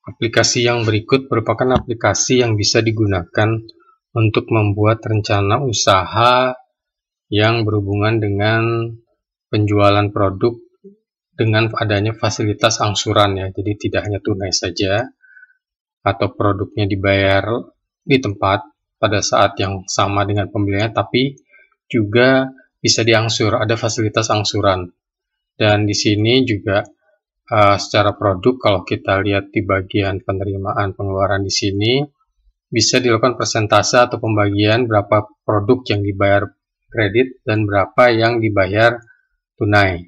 Aplikasi yang berikut merupakan aplikasi yang bisa digunakan untuk membuat rencana usaha yang berhubungan dengan penjualan produk dengan adanya fasilitas angsuran ya. Jadi tidak hanya tunai saja atau produknya dibayar di tempat pada saat yang sama dengan pembeliannya, tapi juga bisa diangsur, ada fasilitas angsuran. Dan di sini juga secara produk, kalau kita lihat di bagian penerimaan pengeluaran di sini, bisa dilakukan persentase atau pembagian berapa produk yang dibayar kredit dan berapa yang dibayar tunai.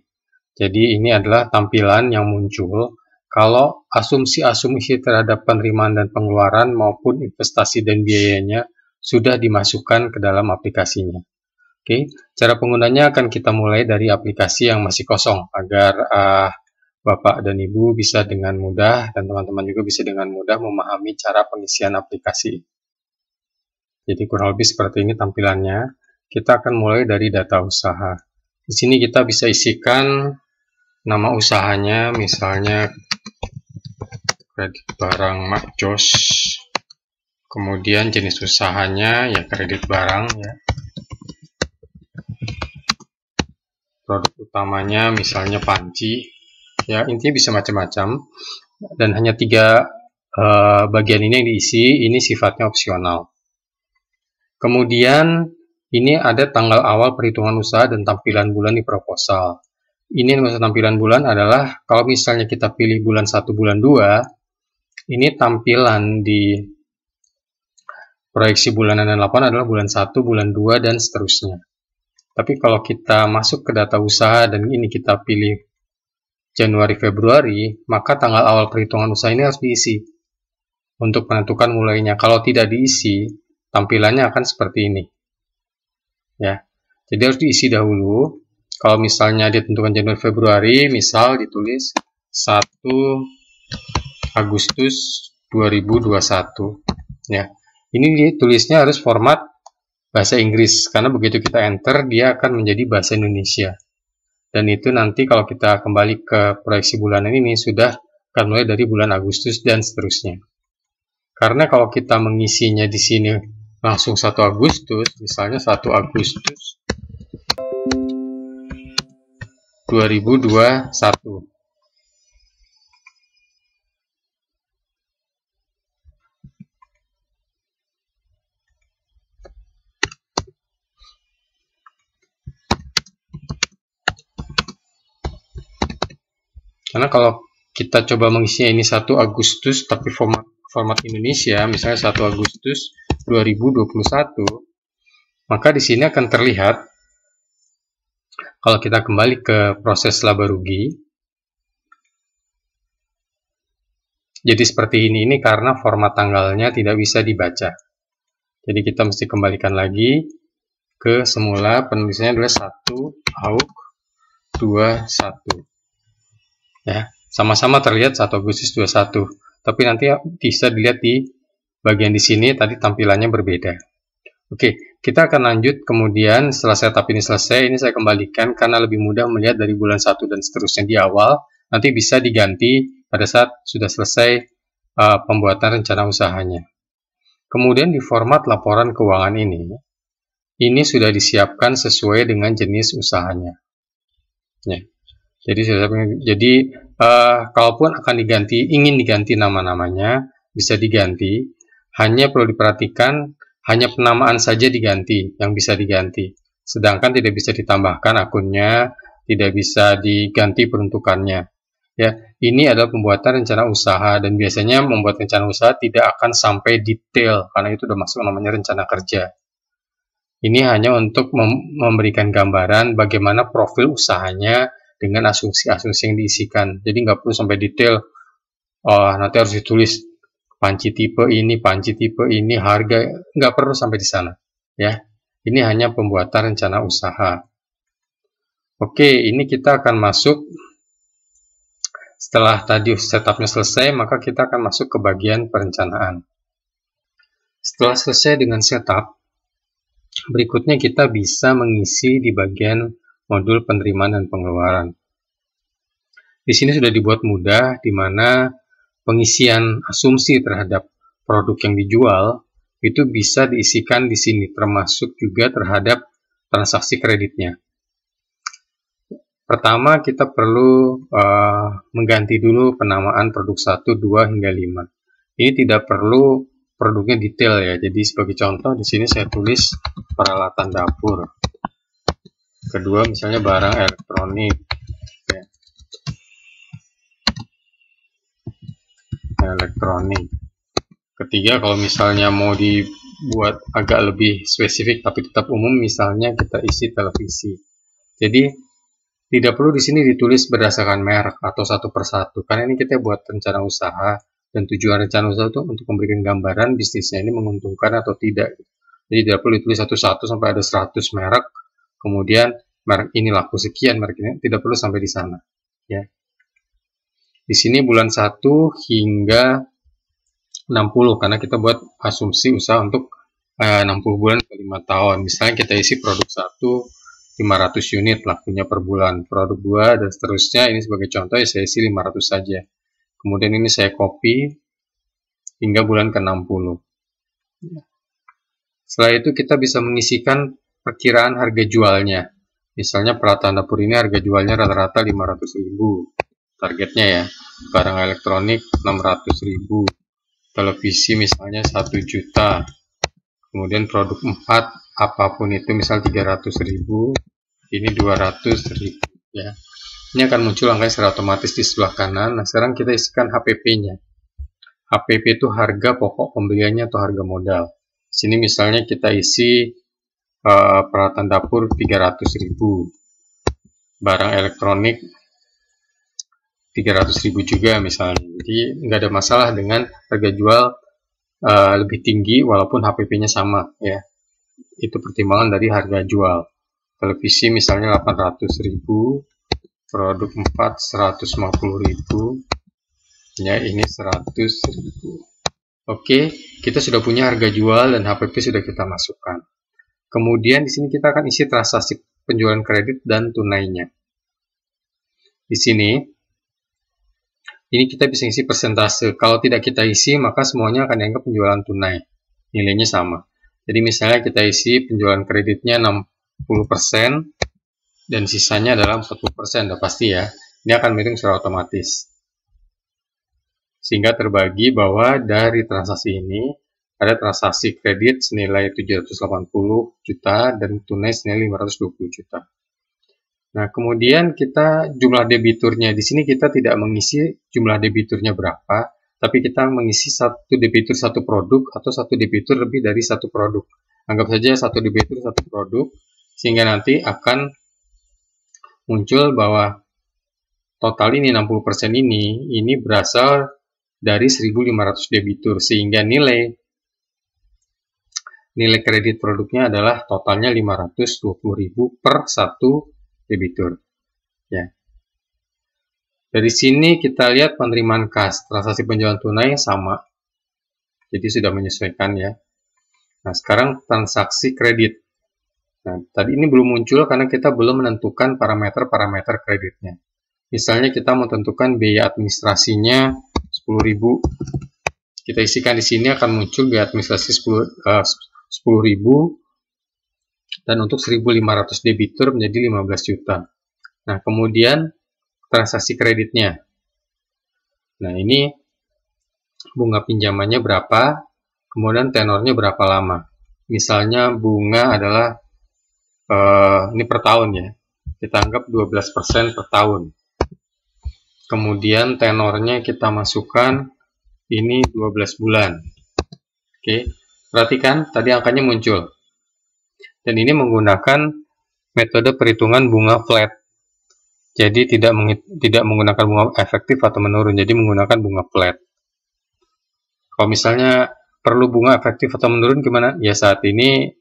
Jadi ini adalah tampilan yang muncul kalau asumsi-asumsi terhadap penerimaan dan pengeluaran maupun investasi dan biayanya sudah dimasukkan ke dalam aplikasinya. Oke, cara penggunanya akan kita mulai dari aplikasi yang masih kosong agar Bapak dan Ibu bisa dengan mudah dan teman-teman juga bisa dengan mudah memahami cara pengisian aplikasi. Jadi kurang lebih seperti ini tampilannya. Kita akan mulai dari data usaha. Di sini kita bisa isikan nama usahanya, misalnya kredit barang Mak Jos. Kemudian jenis usahanya ya kredit barang ya. Produk utamanya misalnya panci. Ya, intinya bisa macam-macam dan hanya 3 bagian ini yang diisi, ini sifatnya opsional. Kemudian ini ada tanggal awal perhitungan usaha dan tampilan bulan di proposal. Ini maksud tampilan bulan adalah kalau misalnya kita pilih bulan 1, bulan 2, ini tampilan di proyeksi bulanan dan laporan adalah bulan 1, bulan 2, dan seterusnya. Tapi kalau kita masuk ke data usaha dan ini kita pilih Januari Februari, maka tanggal awal perhitungan usaha ini harus diisi untuk menentukan mulainya. Kalau tidak diisi, tampilannya akan seperti ini. Ya. Jadi harus diisi dahulu. Kalau misalnya ditentukan Januari Februari, misal ditulis 1 Agustus 2021. Ya. Ini ditulisnya harus format bahasa Inggris karena begitu kita enter dia akan menjadi bahasa Indonesia. Dan itu nanti kalau kita kembali ke proyeksi bulanan ini sudah akan mulai dari bulan Agustus dan seterusnya. Karena kalau kita mengisinya di sini langsung 1 Agustus, misalnya 1 Agustus 2021. Karena kalau kita coba mengisinya ini 1 Agustus tapi format Indonesia, misalnya 1 Agustus 2021, maka di sini akan terlihat kalau kita kembali ke proses laba rugi. Jadi seperti ini karena format tanggalnya tidak bisa dibaca. Jadi kita mesti kembalikan lagi ke semula, penulisannya adalah 1 Aug 21. Ya, sama-sama terlihat 1 Agustus 21, tapi nanti bisa dilihat di bagian di sini tadi tampilannya berbeda. Oke, kita akan lanjut kemudian setelah setup ini selesai, ini saya kembalikan karena lebih mudah melihat dari bulan 1 dan seterusnya di awal, nanti bisa diganti pada saat sudah selesai pembuatan rencana usahanya. Kemudian di format laporan keuangan ini sudah disiapkan sesuai dengan jenis usahanya. Ya. Jadi kalaupun akan ingin diganti nama-namanya, bisa diganti. Hanya perlu diperhatikan, hanya penamaan saja diganti, yang bisa diganti. Sedangkan tidak bisa ditambahkan akunnya, tidak bisa diganti peruntukannya. Ya, ini adalah pembuatan rencana usaha dan biasanya membuat rencana usaha tidak akan sampai detail karena itu sudah masuk namanya rencana kerja. Ini hanya untuk memberikan gambaran bagaimana profil usahanya dengan asumsi-asumsi yang diisikan. Jadi nggak perlu sampai detail. Nanti harus ditulis panci tipe ini, harga, nggak perlu sampai di sana. Ya, ini hanya pembuatan rencana usaha. Oke, ini kita akan masuk. Setelah tadi setupnya selesai, maka kita akan masuk ke bagian perencanaan. Setelah selesai dengan setup, berikutnya kita bisa mengisi di bagian modul penerimaan dan pengeluaran. Di sini sudah dibuat mudah, di mana pengisian asumsi terhadap produk yang dijual itu bisa diisikan di sini, termasuk juga terhadap transaksi kreditnya. Pertama, kita perlu mengganti dulu penamaan produk 1, 2, hingga 5. Ini tidak perlu produknya detail ya. Jadi sebagai contoh di sini saya tulis peralatan dapur. Kedua misalnya barang elektronik. Ya. Elektronik. Ketiga, kalau misalnya mau dibuat agak lebih spesifik tapi tetap umum, misalnya kita isi televisi. Jadi tidak perlu di sini ditulis berdasarkan merek atau satu persatu, karena ini kita buat rencana usaha dan tujuan rencana usaha itu untuk memberikan gambaran bisnisnya ini menguntungkan atau tidak. Jadi tidak perlu ditulis satu-satu sampai ada 100 merek, kemudian merek ini laku sekian, merek ini tidak perlu sampai di sana. Ya. Di sini bulan 1 hingga 60 karena kita buat asumsi usaha untuk 60 bulan ke 5 tahun. Misalnya kita isi produk 1 500 unit lakunya per bulan, produk 2 dan seterusnya. Ini sebagai contoh ya, saya isi 500 saja. Kemudian ini saya copy hingga bulan ke 60. Setelah itu kita bisa mengisikan perkiraan harga jualnya. Misalnya peralatan dapur ini harga jualnya rata-rata 500.000. Targetnya ya. Barang elektronik 600.000. Televisi misalnya 1 juta, kemudian produk 4 apapun itu misal 300.000, ini 200.000 ya. Ini akan muncul angka secara otomatis di sebelah kanan. Nah sekarang kita isikan HPP-nya. HPP itu harga pokok pembeliannya atau harga modal. Sini misalnya kita isi peralatan dapur 300.000, barang elektronik 300.000 juga misalnya. Jadi nggak ada masalah dengan harga jual lebih tinggi walaupun HPP-nya sama ya. Itu pertimbangan dari harga jual. Televisi misalnya 800.000, produk 4 150.000, ya ini 100.000. Oke, kita sudah punya harga jual dan HPP sudah kita masukkan. Kemudian di sini kita akan isi transaksi penjualan kredit dan tunainya. Di sini ini kita bisa isi persentase. Kalau tidak kita isi, maka semuanya akan dianggap penjualan tunai. Nilainya sama. Jadi misalnya kita isi penjualan kreditnya 60% dan sisanya adalah 40%. Udah pasti ya. Ini akan menghitung secara otomatis. Sehingga terbagi bahwa dari transaksi ini ada transaksi kredit senilai 780 juta dan tunai senilai 520 juta. Nah, kemudian kita jumlah debiturnya. Di sini kita tidak mengisi jumlah debiturnya berapa, tapi kita mengisi satu debitur satu produk atau satu debitur lebih dari satu produk. Anggap saja satu debitur satu produk, sehingga nanti akan muncul bahwa total ini 60% ini berasal dari 1.500 debitur, sehingga nilai kredit produknya adalah totalnya 520.000 per satu debitur. Ya. Dari sini kita lihat penerimaan kas, transaksi penjualan tunai sama. Jadi sudah menyesuaikan ya. Nah, sekarang transaksi kredit. Nah, tadi ini belum muncul karena kita belum menentukan parameter-parameter kreditnya. Misalnya kita mau tentukan biaya administrasinya 10.000. Kita isikan di sini akan muncul biaya administrasi 10.000. Dan untuk 1.500 debitur menjadi 15 juta. Nah, kemudian transaksi kreditnya. Nah, ini bunga pinjamannya berapa, kemudian tenornya berapa lama. Misalnya bunga adalah, ini per tahun ya, kita anggap 12% per tahun. Kemudian tenornya kita masukkan, ini 12 bulan. Oke, perhatikan tadi angkanya muncul. Dan ini menggunakan metode perhitungan bunga flat. Jadi tidak menggunakan bunga efektif atau menurun, jadi menggunakan bunga flat. Kalau misalnya perlu bunga efektif atau menurun gimana? Ya saat ini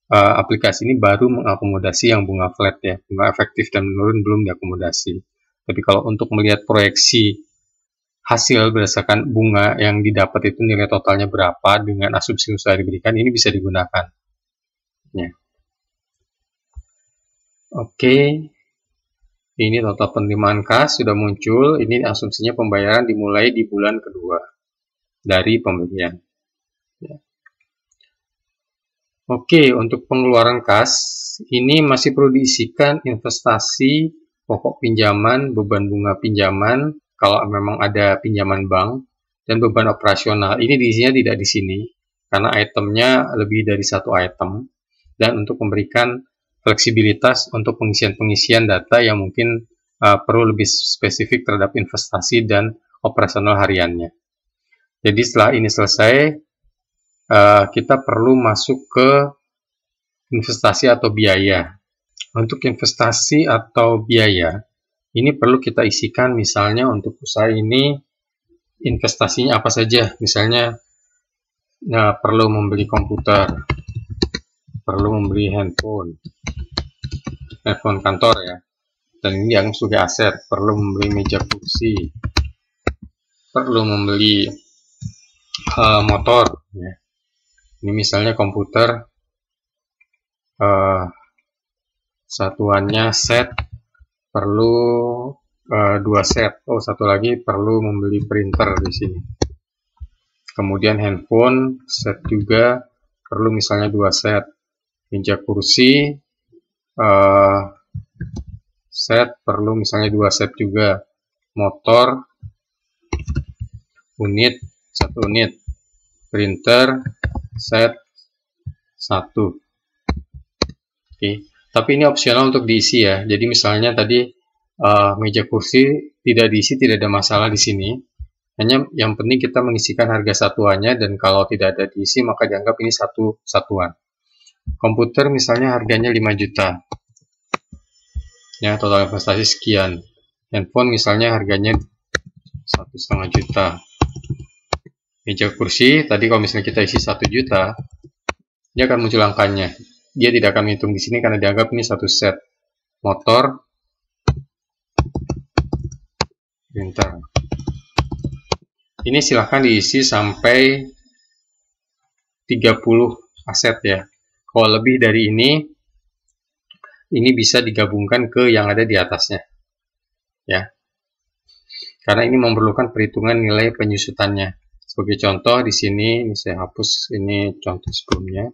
aplikasi ini baru mengakomodasi yang bunga flat ya. Bunga efektif dan menurun belum diakomodasi. Tapi kalau untuk melihat proyeksi hasil berdasarkan bunga yang didapat itu nilai totalnya berapa dengan asumsi usaha diberikan, ini bisa digunakan. Ya. Oke, Ini total penerimaan kas sudah muncul. Ini asumsinya pembayaran dimulai di bulan kedua dari pembelian. Ya. Oke, untuk pengeluaran kas, ini masih perlu diisikan investasi, pokok pinjaman, beban bunga pinjaman, kalau memang ada pinjaman bank, dan beban operasional. Ini diisinya tidak di sini, karena itemnya lebih dari satu item, dan untuk memberikan fleksibilitas untuk pengisian data yang mungkin perlu lebih spesifik terhadap investasi dan operasional hariannya. Jadi setelah ini selesai, kita perlu masuk ke investasi atau biaya. Untuk investasi atau biaya, ini perlu kita isikan misalnya untuk usaha ini investasinya apa saja. Misalnya perlu membeli komputer, perlu membeli handphone kantor ya, dan ini yang sebagai aset. Perlu membeli meja kursi, perlu membeli motor ya. Ini misalnya komputer, satuannya set, perlu 2 set. Oh, satu lagi perlu membeli printer di sini. Kemudian handphone set juga perlu misalnya 2 set. Meja kursi set perlu misalnya 2 set juga. Motor unit 1 unit. Printer set 1. Oke, tapi ini opsional untuk diisi ya. Jadi misalnya tadi meja kursi tidak diisi, tidak ada masalah di sini. Hanya yang penting kita mengisikan harga satuannya, dan kalau tidak ada diisi maka dianggap ini satu satuan. Komputer misalnya harganya 5 juta. Ya, total investasi sekian. Handphone misalnya harganya 1,5 juta. Meja kursi tadi kalau misalnya kita isi 1 juta, dia akan muncul angkanya. Dia tidak akan menghitung di sini karena dianggap ini satu set. Motor, printer. Ini silahkan diisi sampai 30 aset ya. Kalau lebih dari ini bisa digabungkan ke yang ada di atasnya. Ya. Karena ini memerlukan perhitungan nilai penyusutannya. Sebagai contoh di sini, ini saya hapus ini contoh sebelumnya.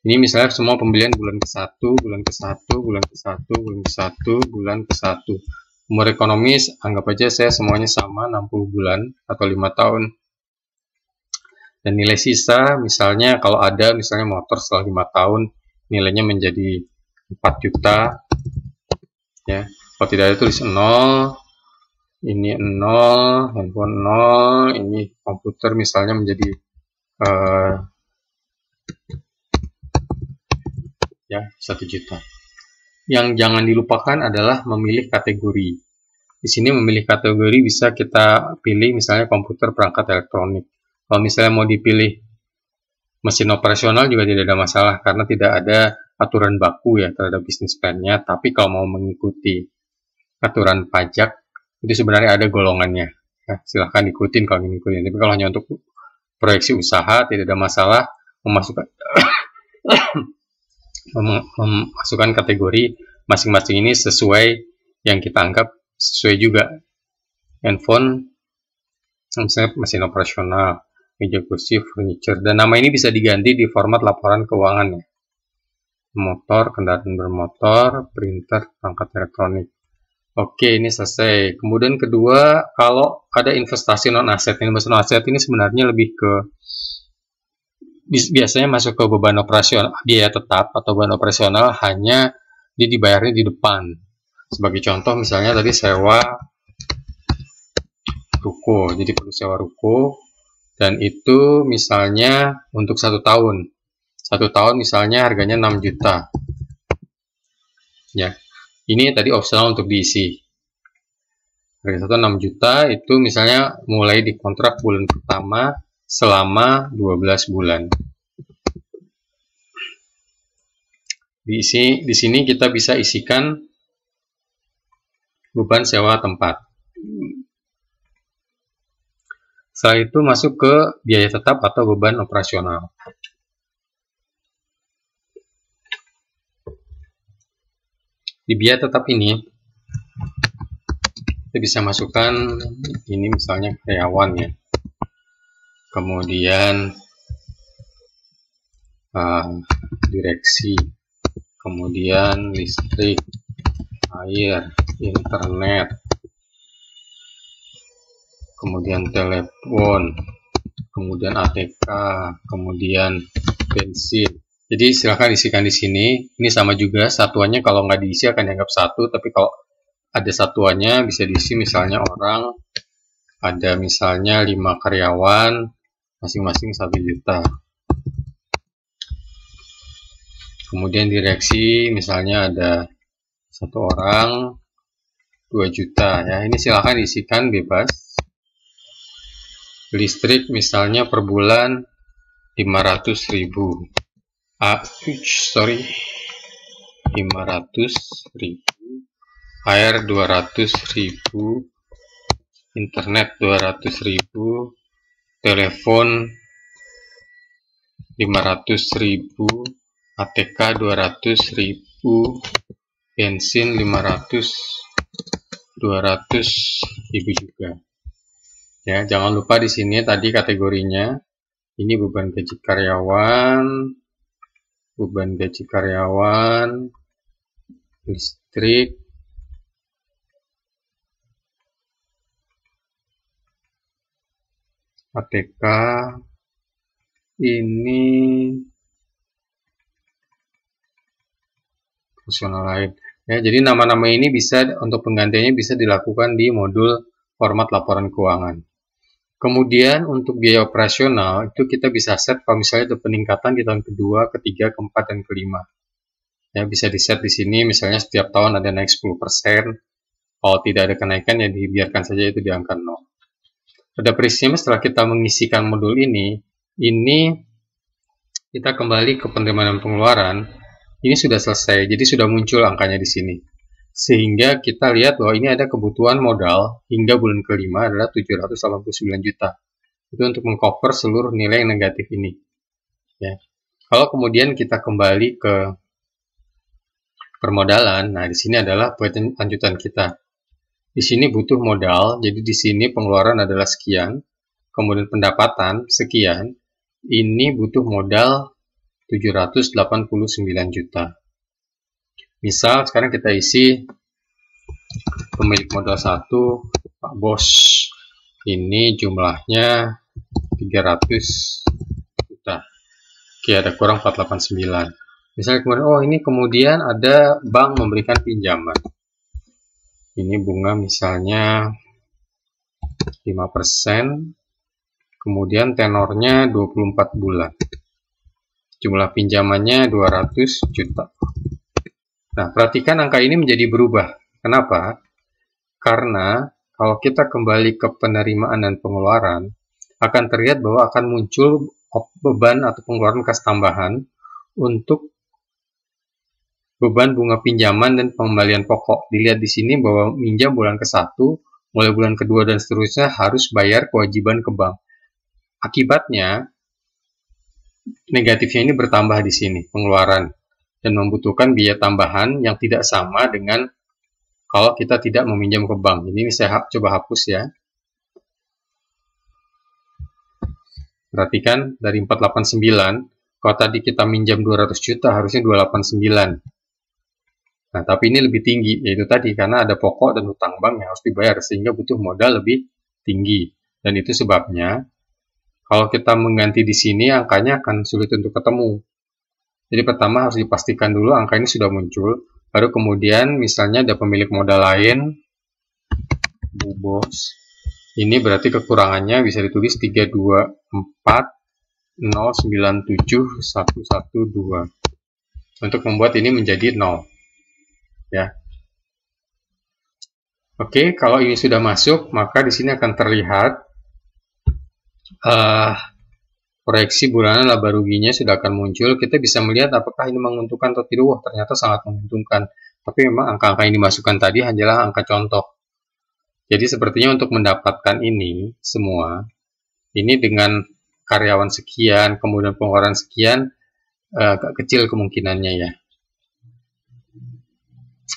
Ini misalnya semua pembelian bulan ke-1, bulan ke-1, bulan ke-1, bulan ke-1, bulan ke-1. Umur ekonomis, anggap aja saya semuanya sama, 60 bulan atau 5 tahun. Dan nilai sisa, misalnya kalau ada misalnya motor setelah 5 tahun, nilainya menjadi 4 juta. Ya, kalau tidak ada tulis 0, ini 0, handphone 0, ini komputer misalnya menjadi ya 1 juta. Yang jangan dilupakan adalah memilih kategori. Di sini memilih kategori bisa kita pilih misalnya komputer perangkat elektronik. Kalau misalnya mau dipilih mesin operasional juga tidak ada masalah karena tidak ada aturan baku ya terhadap bisnis plan-nya. Tapi kalau mau mengikuti aturan pajak itu sebenarnya ada golongannya. Ya, silahkan ikutin kalau ingin ikutin. Tapi kalau hanya untuk proyeksi usaha tidak ada masalah memasukkan kategori masing-masing ini sesuai yang kita anggap sesuai juga. Handphone misalnya mesin operasional, meja kursi, furniture, dan nama ini bisa diganti di format laporan keuangan ya. Motor, kendaraan bermotor, printer, perangkat elektronik. Oke, ini selesai. Kemudian kedua, kalau ada investasi non aset, investasi non aset ini sebenarnya lebih ke biasanya masuk ke beban operasional, biaya tetap atau beban operasional, hanya dia dibayarnya di depan. Sebagai contoh misalnya tadi sewa ruko, jadi perlu sewa ruko, dan itu misalnya untuk 1 tahun. 1 tahun misalnya harganya 6 juta. Ya, ini tadi opsional untuk diisi. Harga 6 juta itu misalnya mulai dikontrak bulan pertama selama 12 bulan. Di sini kita bisa isikan beban sewa tempat. Setelah itu masuk ke biaya tetap atau beban operasional. Di biaya tetap ini kita bisa masukkan ini misalnya karyawan ya, kemudian direksi, kemudian listrik, air, internet, kemudian telepon, kemudian ATK, kemudian bensin. Jadi silahkan isikan di sini. Ini sama juga satuannya, kalau nggak diisi akan dianggap satu, tapi kalau ada satuannya bisa diisi, misalnya orang, ada misalnya 5 karyawan, masing-masing 1 juta. Kemudian direksi misalnya ada 1 orang 2 juta ya. Ini silahkan diisikan bebas. Listrik misalnya per bulan 500.000. 500.000. Air 200.000. Internet 200.000. Telepon 500.000. ATK 200.000, bensin 200.000 juga. Ya, jangan lupa di sini tadi kategorinya. Ini beban gaji karyawan, listrik, ATK, ini fungsional lain ya. Jadi nama-nama ini bisa, untuk penggantiannya bisa dilakukan di modul format laporan keuangan. Kemudian untuk biaya operasional itu kita bisa set kalau misalnya ada peningkatan di tahun kedua, ketiga, keempat, dan kelima. Ya, bisa di set di sini misalnya setiap tahun ada naik 10%. Kalau tidak ada kenaikan ya dibiarkan saja itu di angka 0. Pada prinsipnya setelah kita mengisikan modul ini kita kembali ke penerimaan dan pengeluaran. Ini sudah selesai, jadi sudah muncul angkanya di sini. Sehingga kita lihat bahwa ini ada kebutuhan modal hingga bulan kelima adalah 789 juta. Itu untuk mengcover seluruh nilai yang negatif ini. Ya. Kalau kemudian kita kembali ke permodalan, nah di sini adalah lanjutan kita. Di sini butuh modal, jadi di sini pengeluaran adalah sekian, kemudian pendapatan sekian. Ini butuh modal 789 juta. Misal sekarang kita isi pemilik modal 1, Pak Bos. Ini jumlahnya 300 juta. Oke, ada kurang 489. Misalnya kemudian ada bank memberikan pinjaman. Ini bunga misalnya 5%, kemudian tenornya 24 bulan. Jumlah pinjamannya 200 juta. Nah, perhatikan angka ini menjadi berubah. Kenapa? Karena kalau kita kembali ke penerimaan dan pengeluaran, akan terlihat bahwa akan muncul beban atau pengeluaran kas tambahan untuk beban bunga pinjaman dan pengembalian pokok. Dilihat di sini bahwa minjam bulan ke-1, mulai bulan kedua dan seterusnya harus bayar kewajiban ke bank. Akibatnya, negatifnya ini bertambah di sini, pengeluaran, dan membutuhkan biaya tambahan yang tidak sama dengan kalau kita tidak meminjam ke bank. Jadi ini saya coba hapus ya. Perhatikan dari 489, kalau tadi kita minjam 200 juta harusnya 289. Nah, tapi ini lebih tinggi, yaitu tadi karena ada pokok dan hutang bank yang harus dibayar, sehingga butuh modal lebih tinggi. Dan itu sebabnya kalau kita mengganti di sini, angkanya akan sulit untuk ketemu. Jadi pertama harus dipastikan dulu angka ini sudah muncul, baru kemudian misalnya ada pemilik modal lain, Bu Bos. Ini berarti kekurangannya bisa ditulis 324097112 untuk membuat ini menjadi 0. Ya. Oke, kalau ini sudah masuk, maka di sini akan terlihat proyeksi bulanan laba ruginya sudah akan muncul. Kita bisa melihat apakah ini menguntungkan atau tidak. Wah, ternyata sangat menguntungkan. Tapi memang angka-angka yang dimasukkan tadi hanyalah angka contoh. Jadi sepertinya untuk mendapatkan ini semua, ini dengan karyawan sekian, kemudian pengeluaran sekian, agak kecil kemungkinannya ya.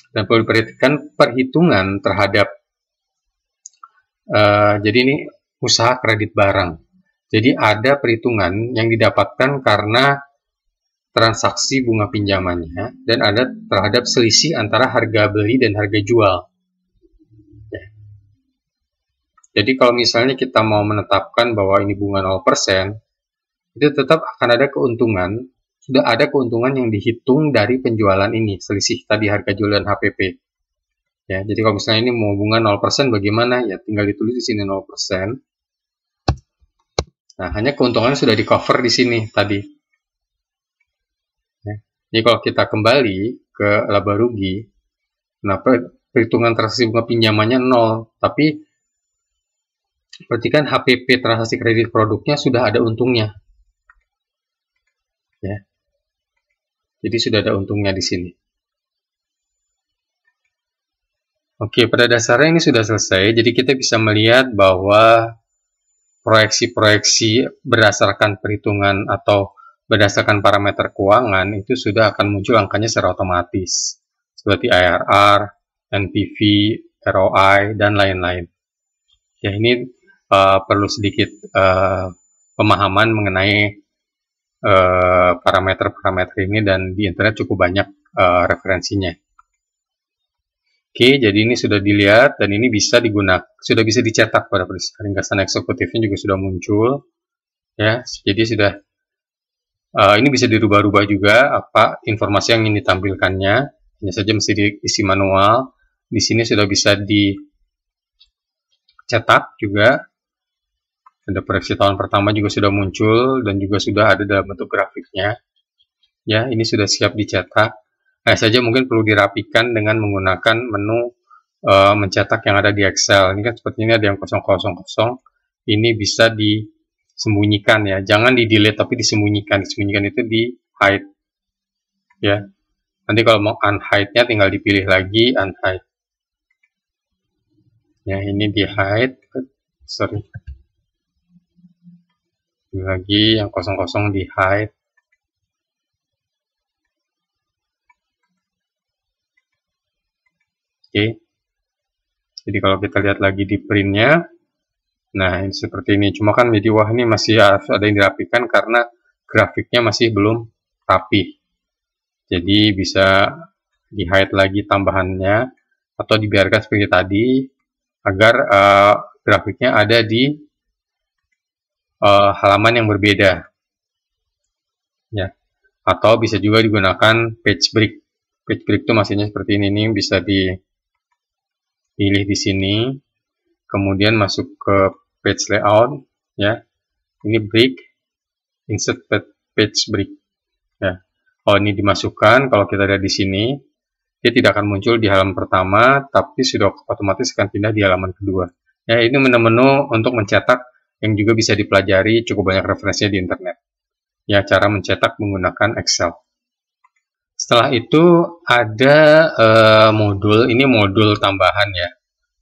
Dan perlu diperhatikan perhitungan terhadap Jadi ini usaha kredit barang. Jadi ada perhitungan yang didapatkan karena transaksi bunga pinjamannya dan ada terhadap selisih antara harga beli dan harga jual. Jadi kalau misalnya kita mau menetapkan bahwa ini bunga 0%, itu tetap akan ada keuntungan, sudah ada keuntungan yang dihitung dari penjualan ini, selisih tadi harga jual dan HPP. Ya, jadi kalau misalnya ini mau bunga 0% bagaimana? Ya tinggal ditulis di sini 0%. Nah, hanya keuntungannya sudah di cover di sini tadi. Ya, jadi kalau kita kembali ke laba rugi, kenapa perhitungan transaksi bunga pinjamannya 0, tapi perhatikan HPP transaksi kredit produknya sudah ada untungnya. Ya. Jadi sudah ada untungnya di sini. Oke, pada dasarnya ini sudah selesai. Jadi kita bisa melihat bahwa proyeksi-proyeksi berdasarkan perhitungan atau berdasarkan parameter keuangan itu sudah akan muncul angkanya secara otomatis. Seperti IRR, NPV, ROI, dan lain-lain. Ya, ini perlu sedikit pemahaman mengenai parameter-parameter ini, dan di internet cukup banyak referensinya. Oke, jadi ini sudah dilihat dan ini bisa digunakan, sudah bisa dicetak pada ringkasan eksekutifnya juga sudah muncul. Ya, jadi sudah ini bisa dirubah-rubah juga apa informasi yang ingin ditampilkannya. Hanya saja mesti diisi manual. Di sini sudah bisa dicetak juga. Ada proyeksi tahun pertama juga sudah muncul dan juga sudah ada dalam bentuk grafiknya. Ya, ini sudah siap dicetak. Hanya saja mungkin perlu dirapikan dengan menggunakan menu mencetak yang ada di Excel. Ini kan seperti ini ada yang 000. Ini bisa disembunyikan ya. Jangan di delete tapi disembunyikan. Disembunyikan itu di hide. Ya. Nanti kalau mau unhide-nya tinggal dipilih lagi unhide. Ya, ini di hide. Sorry. Ini lagi yang 0 di hide. Oke. Jadi kalau kita lihat lagi di printnya, nah ini seperti ini. Cuma kan jadi wah ini masih harus ada yang dirapikan karena grafiknya masih belum rapi. Jadi bisa di hide lagi tambahannya atau dibiarkan seperti tadi agar grafiknya ada di halaman yang berbeda. Ya. Atau bisa juga digunakan page break. Page break itu maksudnya seperti ini nih, bisa dipilih di sini. Kemudian masuk ke page layout ya. Ini break, insert page break. Ya. Kalau ini dimasukkan, kalau kita lihat di sini, dia tidak akan muncul di halaman pertama, tapi sudah otomatis akan pindah di halaman kedua. Ya, ini menu-menu untuk mencetak yang juga bisa dipelajari, cukup banyak referensinya di internet. Ya, cara mencetak menggunakan Excel. Setelah itu ada modul, ini modul tambahan ya.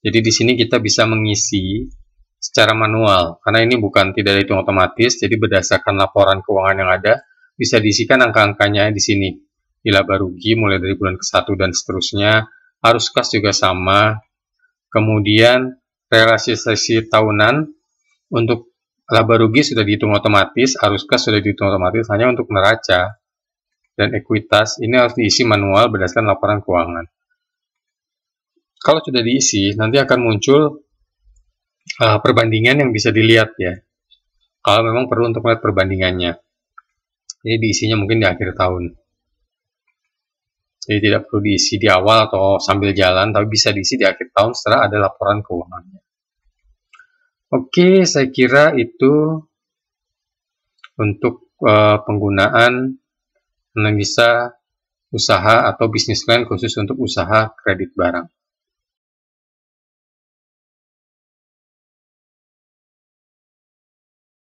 Jadi di sini kita bisa mengisi secara manual, karena ini bukan tidak dihitung otomatis, jadi berdasarkan laporan keuangan yang ada, bisa diisikan angka-angkanya di sini. Di laba rugi mulai dari bulan ke-1 dan seterusnya, arus kas juga sama. Kemudian realisasi tahunan untuk laba rugi sudah dihitung otomatis, arus kas sudah dihitung otomatis, hanya untuk neraca dan ekuitas ini harus diisi manual berdasarkan laporan keuangan. Kalau sudah diisi, nanti akan muncul perbandingan yang bisa dilihat ya. Kalau memang perlu untuk melihat perbandingannya. Jadi diisinya mungkin di akhir tahun. Jadi tidak perlu diisi di awal atau sambil jalan, tapi bisa diisi di akhir tahun setelah ada laporan keuangannya. Oke, saya kira itu untuk penggunaan analisa usaha atau bisnis plan khusus untuk usaha kredit barang.